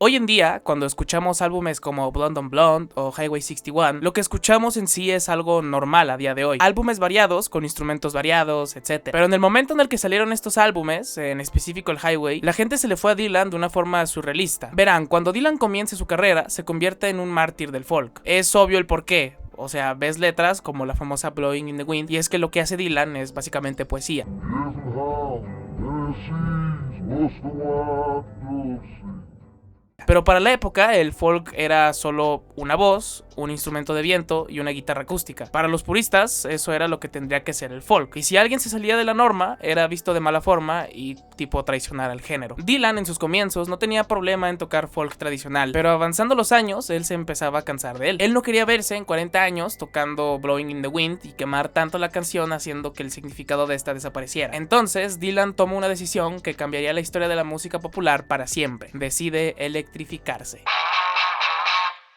Hoy en día, cuando escuchamos álbumes como Blonde on Blonde o Highway 61, lo que escuchamos en sí es algo normal a día de hoy. Álbumes variados, con instrumentos variados, etc. Pero en el momento en el que salieron estos álbumes, en específico el Highway, la gente se le fue a Dylan de una forma surrealista. Verán, cuando Dylan comienza su carrera, se convierte en un mártir del folk. Es obvio el porqué. O sea, ves letras como la famosa Blowing in the Wind, y es que lo que hace Dylan es básicamente poesía. Pero para la época, el folk era solo una voz, un instrumento de viento y una guitarra acústica. Para los puristas, eso era lo que tendría que ser el folk. Y si alguien se salía de la norma, era visto de mala forma y tipo traicionar al género. Dylan en sus comienzos no tenía problema en tocar folk tradicional, pero avanzando los años, él se empezaba a cansar de él. Él no quería verse en 40 años tocando Blowing in the Wind y quemar tanto la canción haciendo que el significado de esta desapareciera. Entonces, Dylan tomó una decisión que cambiaría la historia de la música popular para siempre. Decide electrificarse.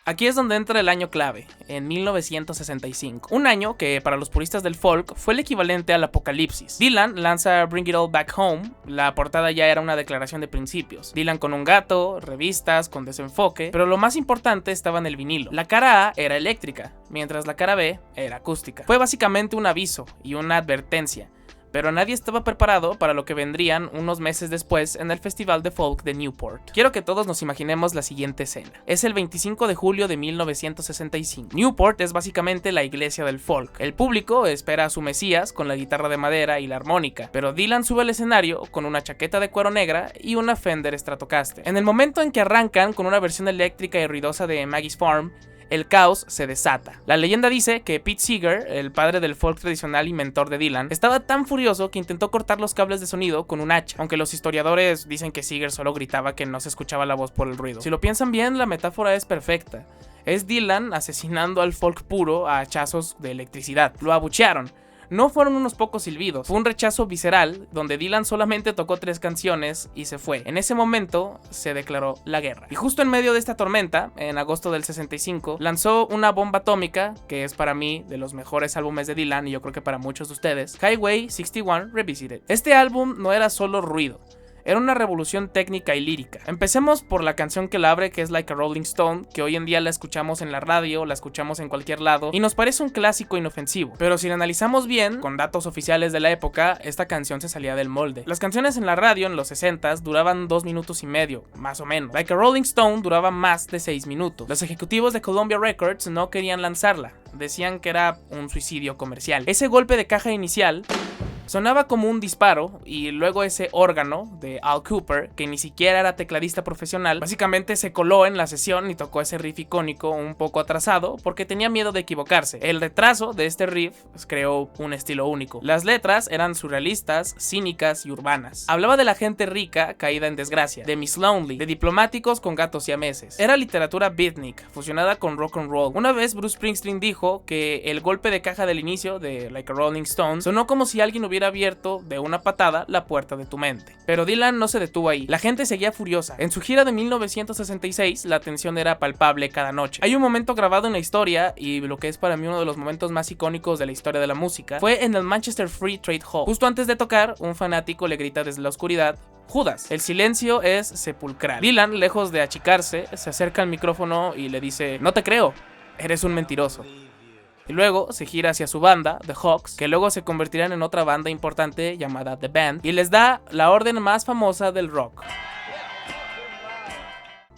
Aquí es donde entra el año clave, en 1965. Un año que para los puristas del folk fue el equivalente al apocalipsis. Dylan lanza Bring It All Back Home, la portada ya era una declaración de principios. Dylan con un gato, revistas, con desenfoque, pero lo más importante estaba en el vinilo. La cara A era eléctrica, mientras la cara B era acústica. Fue básicamente un aviso y una advertencia. Pero nadie estaba preparado para lo que vendrían unos meses después en el Festival de Folk de Newport. Quiero que todos nos imaginemos la siguiente escena. Es el 25 de julio de 1965. Newport es básicamente la iglesia del folk. El público espera a su mesías con la guitarra de madera y la armónica, pero Dylan sube al escenario con una chaqueta de cuero negra y una Fender Stratocaster. En el momento en que arrancan con una versión eléctrica y ruidosa de Maggie's Farm, el caos se desata. La leyenda dice que Pete Seeger, el padre del folk tradicional y mentor de Dylan, estaba tan furioso que intentó cortar los cables de sonido con un hacha, aunque los historiadores dicen que Seeger solo gritaba que no se escuchaba la voz por el ruido. Si lo piensan bien, la metáfora es perfecta. Es Dylan asesinando al folk puro a hachazos de electricidad. Lo abuchearon. No fueron unos pocos silbidos, fue un rechazo visceral donde Dylan solamente tocó 3 canciones y se fue. En ese momento se declaró la guerra. Y justo en medio de esta tormenta, en agosto del 65, lanzó una bomba atómica, que es para mí de los mejores álbumes de Dylan y yo creo que para muchos de ustedes, Highway 61 Revisited. Este álbum no era solo ruido. Era una revolución técnica y lírica. Empecemos por la canción que la abre, que es Like a Rolling Stone, que hoy en día la escuchamos en la radio, la escuchamos en cualquier lado, y nos parece un clásico inofensivo. Pero si la analizamos bien, con datos oficiales de la época, esta canción se salía del molde. Las canciones en la radio en los 60s duraban 2 minutos y medio, más o menos. Like a Rolling Stone duraba más de 6 minutos. Los ejecutivos de Columbia Records no querían lanzarla. Decían que era un suicidio comercial. Ese golpe de caja inicial sonaba como un disparo, y luego ese órgano de Al Cooper, que ni siquiera era tecladista profesional, básicamente se coló en la sesión y tocó ese riff icónico un poco atrasado porque tenía miedo de equivocarse. El retraso de este riff creó un estilo único. Las letras eran surrealistas, cínicas y urbanas. Hablaba de la gente rica caída en desgracia, de Miss Lonely, de diplomáticos con gatos siameses. Era literatura beatnik, fusionada con rock and roll. Una vez Bruce Springsteen dijo que el golpe de caja del inicio de Like a Rolling Stone sonó como si alguien hubiera abierto de una patada la puerta de tu mente. Pero Dylan no se detuvo ahí. La gente seguía furiosa. En su gira de 1966, la tensión era palpable cada noche. Hay un momento grabado en la historia, y lo que es para mí uno de los momentos más icónicos de la historia de la música, fue en el Manchester Free Trade Hall. Justo antes de tocar, un fanático le grita desde la oscuridad: Judas. El silencio es sepulcral. Dylan, lejos de achicarse, se acerca al micrófono y le dice: no te creo, eres un mentiroso. Y luego se gira hacia su banda, The Hawks, que luego se convertirán en otra banda importante llamada The Band, y les da la orden más famosa del rock.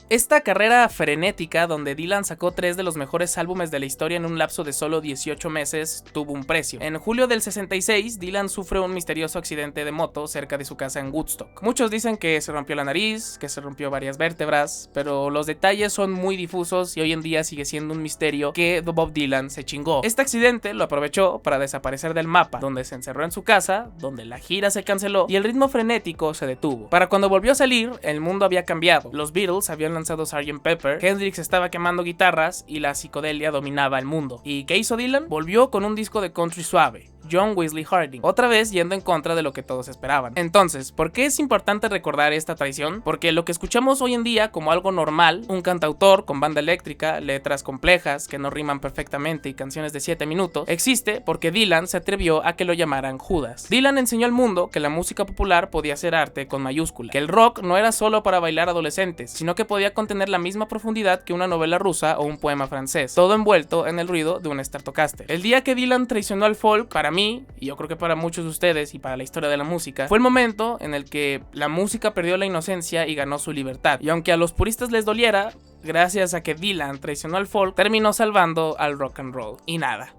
Esta carrera frenética, donde Dylan sacó 3 de los mejores álbumes de la historia en un lapso de solo 18 meses, tuvo un precio. En julio del 66, Dylan sufre un misterioso accidente de moto cerca de su casa en Woodstock. Muchos dicen que se rompió la nariz, que se rompió varias vértebras, pero los detalles son muy difusos y hoy en día sigue siendo un misterio que Bob Dylan se chingó. Este accidente lo aprovechó para desaparecer del mapa, donde se encerró en su casa, donde la gira se canceló y el ritmo frenético se detuvo. Para cuando volvió a salir, el mundo había cambiado. Los Beatles habían lanzado Sgt. Pepper, Hendrix estaba quemando guitarras y la psicodelia dominaba el mundo. ¿Y qué hizo Dylan? Volvió con un disco de country suave, John Wesley Harding, otra vez yendo en contra de lo que todos esperaban. Entonces, ¿por qué es importante recordar esta traición? Porque lo que escuchamos hoy en día como algo normal, un cantautor con banda eléctrica, letras complejas que no riman perfectamente y canciones de 7 minutos, existe porque Dylan se atrevió a que lo llamaran Judas. Dylan enseñó al mundo que la música popular podía ser arte con mayúscula, que el rock no era solo para bailar adolescentes, sino que podía podía contener la misma profundidad que una novela rusa o un poema francés, todo envuelto en el ruido de un Stratocaster. El día que Dylan traicionó al folk, para mí, y yo creo que para muchos de ustedes y para la historia de la música, fue el momento en el que la música perdió la inocencia y ganó su libertad. Y aunque a los puristas les doliera, gracias a que Dylan traicionó al folk, terminó salvando al rock and roll. Y nada,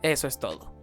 eso es todo.